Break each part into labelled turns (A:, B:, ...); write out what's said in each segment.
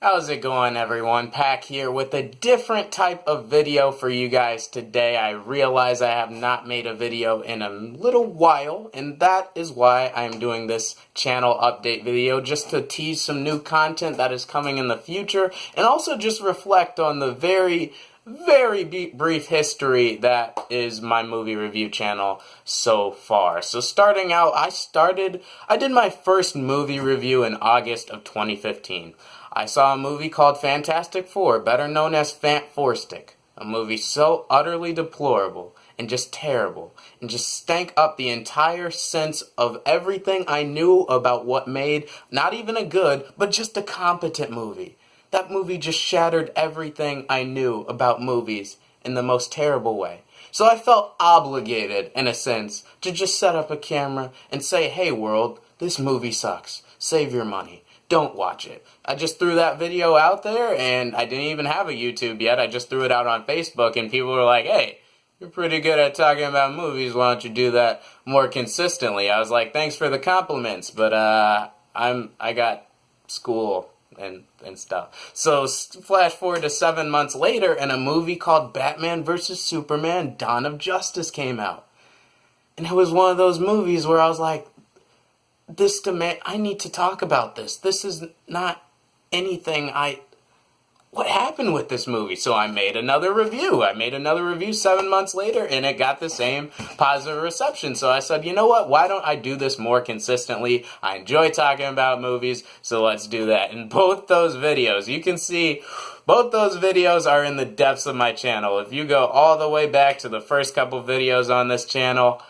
A: How's it going, everyone? Pack here with a different type of video for you guys today. I realize I have not made a video in a little while, and that is why I'm doing this channel update video, just to tease some new content that is coming in the future, and also just reflect on the very brief history that is my movie review channel so far. So starting out, I did my first movie review in August of 2015. I saw a movie called Fantastic Four, better known as Fant4stic. A movie so utterly deplorable and just terrible and just stank up the entire sense of everything I knew about what made not even a good, but just a competent movie. That movie just shattered everything I knew about movies in the most terrible way. So I felt obligated, in a sense, to just set up a camera and say, hey world, this movie sucks. Save your money. Don't watch it. I just threw that video out there, and I didn't even have a YouTube yet. I just threw it out on Facebook, and people were like, hey, you're pretty good at talking about movies. Why don't you do that more consistently? I was like, thanks for the compliments, but I got school and stuff. So flash forward to 7 months later, and a movie called Batman vs. Superman: Dawn of Justice came out. And it was one of those movies where I was like, I need to talk about this. This is not anything what happened with this movie? So I made another review. 7 months later, and it got the same positive reception. So I said, you know what? Why don't I do this more consistently? I enjoy talking about movies, so let's do that. And both those videos, you can see, both those videos are in the depths of my channel. If you go all the way back to the first couple videos on this channel,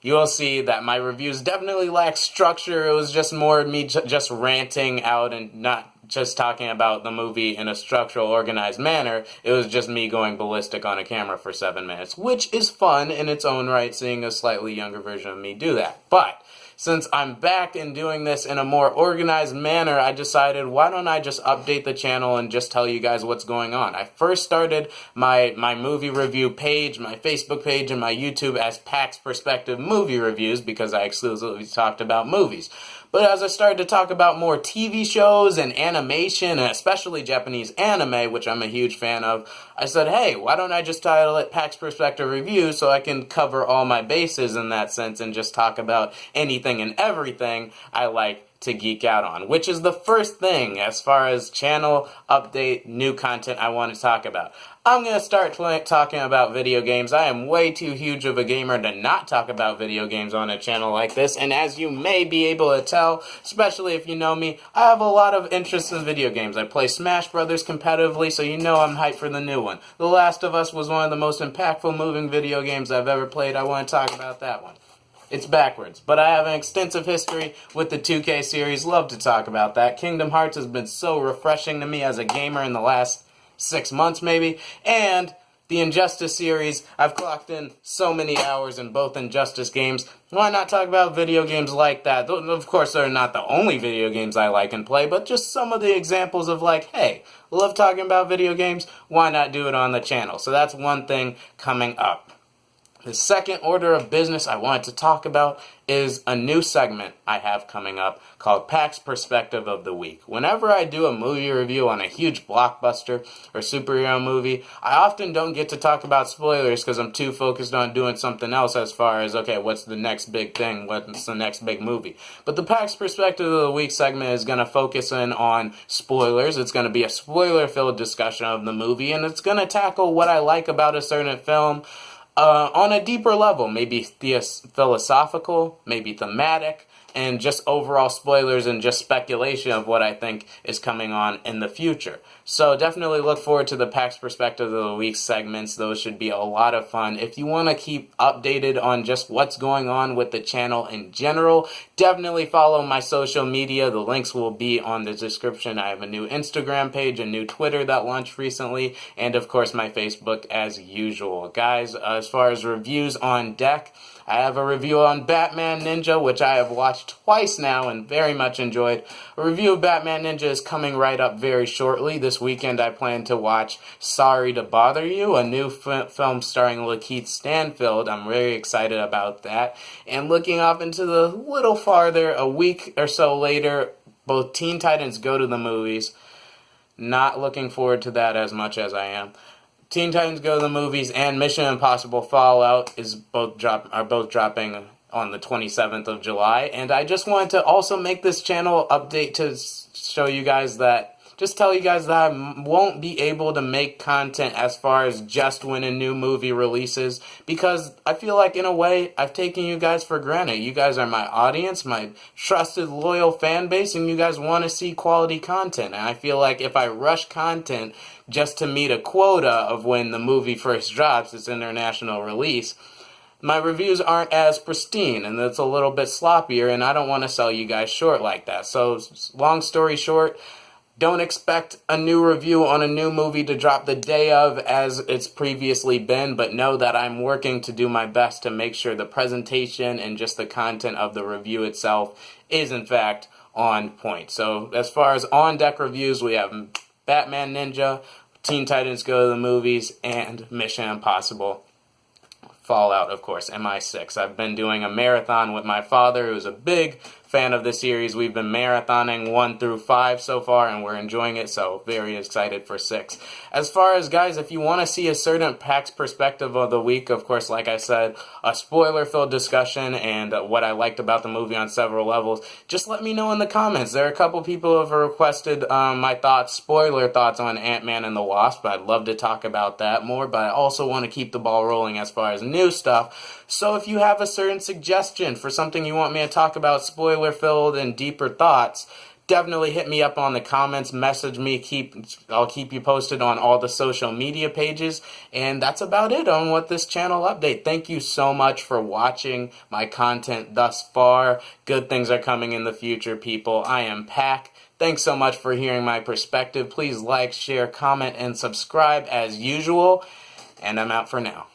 A: you will see that my reviews definitely lack structure. It was just more me just ranting out and not just talking about the movie in a structural, organized manner. It was just me going ballistic on a camera for 7 minutes, which is fun in its own right, seeing a slightly younger version of me do that. But since I'm back and doing this in a more organized manner, I decided, why don't I just update the channel and just tell you guys what's going on. I first started my movie review page, my Facebook page, and my YouTube as Pack's Perspective Movie Reviews, because I exclusively talked about movies. But as I started to talk about more TV shows and animation, and especially Japanese anime, which I'm a huge fan of, I said, hey, why don't I just title it Pack's Perspective Review so I can cover all my bases in that sense and just talk about anything and everything I like to geek out on, which is the first thing as far as channel update, new content I want to talk about. I'm going to start talking about video games. I am way too huge of a gamer to not talk about video games on a channel like this, and as you may be able to tell, especially if you know me, I have a lot of interest in video games. I play Smash Brothers competitively, so you know I'm hyped for the new one. The Last of Us was one of the most impactful moving video games I've ever played. I want to talk about that one. It's backwards, but I have an extensive history with the 2K series. Love to talk about that. Kingdom Hearts has been so refreshing to me as a gamer in the last 6 months maybe, and the Injustice series, I've clocked in so many hours in both Injustice games. Why not talk about video games like that? Of course, they're not the only video games I like and play, but just some of the examples of like, hey, love talking about video games, why not do it on the channel? So that's one thing coming up. The second order of business I wanted to talk about is a new segment I have coming up called Pack's Perspective of the Week. Whenever I do a movie review on a huge blockbuster or superhero movie, I often don't get to talk about spoilers because I'm too focused on doing something else as far as, okay, what's the next big thing? What's the next big movie? But the Pack's Perspective of the Week segment is going to focus in on spoilers. It's going to be a spoiler-filled discussion of the movie, and it's going to tackle what I like about a certain film on a deeper level, maybe philosophical, maybe thematic, and just overall spoilers and just speculation of what I think is coming on in the future. So definitely look forward to the Pack's Perspective of the Week segments. Those should be a lot of fun. If you want to keep updated on just what's going on with the channel in general, definitely follow my social media. The links will be on the description. I have a new Instagram page, a new Twitter that launched recently, and of course my Facebook as usual. Guys, as far as reviews on deck, I have a review on Batman Ninja, which I have watched twice now and very much enjoyed. A review of Batman Ninja is coming right up very shortly. This weekend I plan to watch Sorry to Bother You, a new film starring Lakeith Stanfield. I'm very excited about that. And looking off into the little farther, a week or so later, both Teen Titans Go to the Movies not looking forward to that as much as I am. Teen Titans Go to the Movies and Mission Impossible Fallout are both dropping on the 27th of July, and I just wanted to also make this channel update to show you guys that, just tell you guys that I won't be able to make content as far as just when a new movie releases, because I feel like in a way I've taken you guys for granted. You guys are my audience, my trusted, loyal fan base, and you guys want to see quality content. And I feel like if I rush content just to meet a quota of when the movie first drops, its international release, my reviews aren't as pristine, and it's a little bit sloppier, and I don't want to sell you guys short like that. So, long story short, don't expect a new review on a new movie to drop the day of as it's previously been, but know that I'm working to do my best to make sure the presentation and just the content of the review itself is in fact on point. So as far as on-deck reviews, we have Batman Ninja, Teen Titans Go to the Movies, and Mission Impossible Fallout, of course, MI6. I've been doing a marathon with my father, who's a big fan of the series. We've been marathoning 1 through 5 so far, and we're enjoying it, so very excited for 6. As far as, guys, if you want to see a certain PAX perspective of the week, of course, like I said, a spoiler-filled discussion and what I liked about the movie on several levels, just let me know in the comments. There are a couple people who have requested my spoiler thoughts on Ant-Man and the Wasp. I'd love to talk about that more, but I also want to keep the ball rolling as far as new stuff. So if you have a certain suggestion for something you want me to talk about, spoiler-filled and deeper thoughts, definitely hit me up on the comments, message me, I'll keep you posted on all the social media pages, and that's about it on what this channel update. Thank you so much for watching my content thus far. Good things are coming in the future, people. I am Pac. Thanks so much for hearing my perspective. Please like, share, comment, and subscribe as usual, and I'm out for now.